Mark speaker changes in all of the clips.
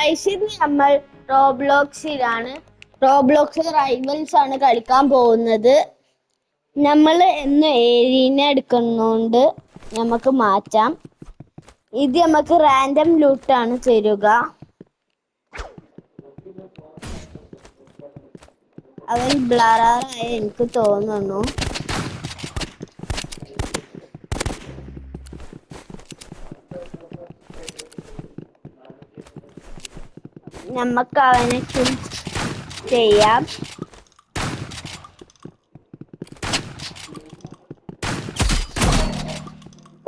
Speaker 1: Guys ഇത് നമ്മൾ Roblox rivals ആണ് കളിക്കാൻ പോകുന്നത്. നമ്മൾ എന്ന് ഏരിയനെ എടുക്കുന്നോണ്ട് നമുക്ക് മാറ്റാം. ഇത് നമുക്ക് റാൻഡം ലൂട്ടാണ് തരുക. അവൻ ബ്ലറായ എനിക്ക് തോന്നുന്നു. നമുക്ക് അവനെ കിൽ ചെയ്യാം.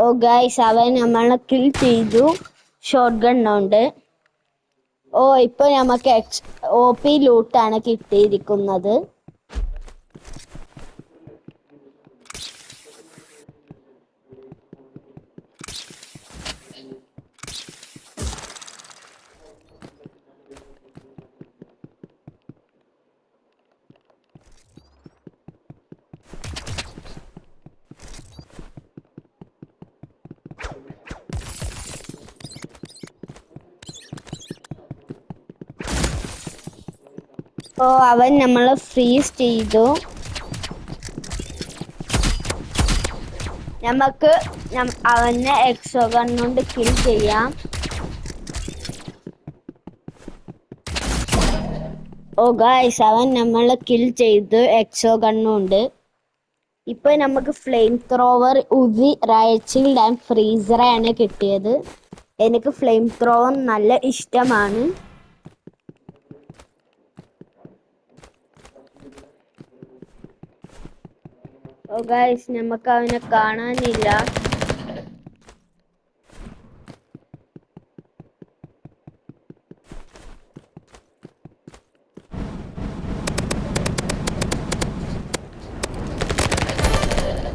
Speaker 1: ഓ ഗൈസ് അവൻ നമ്മളെ കിൽ ചെയ്തു ഷോട്ട് ഗൺ കൊണ്ട്. ഓ ഇപ്പൊ നമുക്ക് OP ലൂട്ടാണ് കിട്ടിയിരിക്കുന്നത്. ഓ അവൻ നമ്മളെ ഫ്രീസ് ചെയ്തു. നമുക്ക് അവനെ എക്സോ ഗൺ കൊണ്ട് കിൽ ചെയ്യാം. ഓ ഗൈസ് അവൻ നമ്മളെ കിൽ ചെയ്തു എക്സോ ഗണ്ണുണ്ട്. ഇപ്പൊ നമുക്ക് ഫ്ലെയിം ത്രോവർ, ഉസി, റൈച്ചിൽഡ് ആൻഡ് ഫ്രീസറാണ് കിട്ടിയത്. എനിക്ക് ഫ്ലെയിം ത്രോവർ നല്ല ഇഷ്ടമാണ്. ഓ ഗൈസ് നമുക്ക് അവനെ കാണാനില്ല.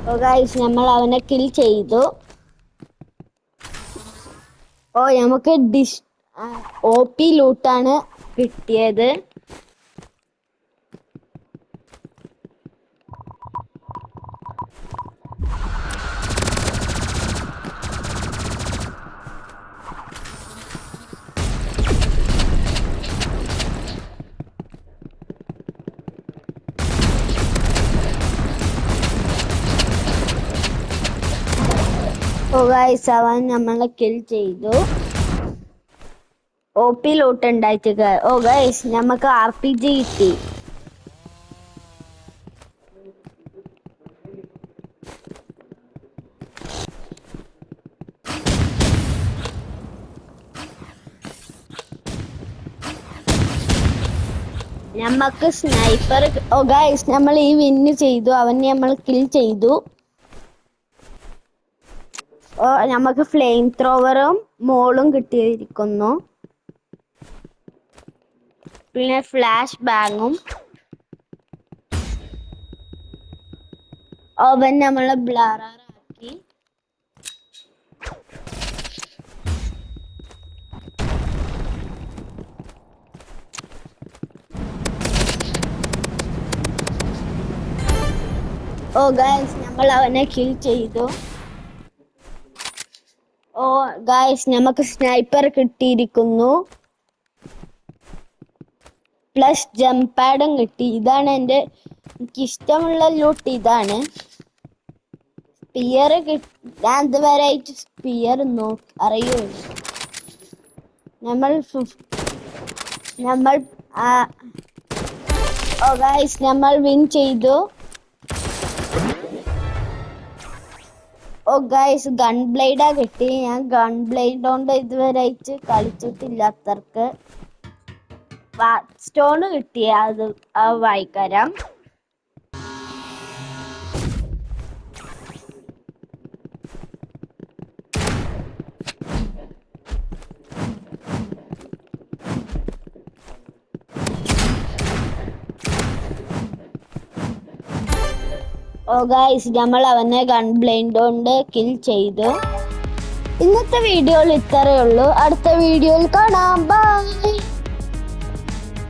Speaker 1: ഓ ഗൈസ് നമ്മൾ അവനെ കിൽ ചെയ്തു. ഓ നമുക്ക് OP ലൂട്ടാണ് കിട്ടിയത്. ഓ ഗൈസ് അവൻ നമ്മളെ കിൽ ചെയ്തു. OP ലൂട്ട് ഉണ്ടായിട്ട്. ഓ ഗൈസ് നമുക്ക് RPG കിട്ടി. നമുക്ക് സ്നൈപ്പർ. ഓ ഗൈസ് നമ്മൾ ഈ വിന്ന് ചെയ്തു. അവനെ നമ്മൾ കിൽ ചെയ്തു. ഓ നമുക്ക് ഫ്ലെയിം ത്രോവറും മോളും കിട്ടിയിരിക്കുന്നു. പിന്നെ ഫ്ലാഷ് ബാങ്ങും. അവൻ നമ്മളെ ബ്ലറാക്കി. ഓ ഗൈസ് നമ്മൾ അവനെ കിൽ ചെയ്തു. ഓ ഗൈസ് നമുക്ക് സ്നൈപ്പർ കിട്ടിയിരിക്കുന്നു. പ്ലസ് ജംപ് പാഡും കിട്ടി. ഇതാണ് എനിക്കിഷ്ടമുള്ള ലൂട്ട്. ഇതാണ് സ്പിയർ ഞാൻ ഇതുവരെ സ്പിയർ അറിയൂല. നമ്മൾ ഓ ഗൈസ് നമ്മൾ വിൻ ചെയ്തു. ഓ ഗൈസ് ഗൺ ബ്ലേഡാ കിട്ടി. ഞാൻ ഗൺ ബ്ലേഡ് കൊണ്ട് ഇതുവരെ കളിച്ചിട്ടില്ല അത്രക്ക്. സ്റ്റോണ് കിട്ടിയ അത് വായിക്കരാം. ഓ ഗൈസ് നമ്മൾ അവനെ ഗൺ ബ്ലേഡ് കൊണ്ട് കിൽ ചെയ്തു. ഇന്നത്തെ വീഡിയോയിൽ ഇത്രയേ ഉള്ളൂ. അടുത്ത വീഡിയോയിൽ കാണാം. ബൈ.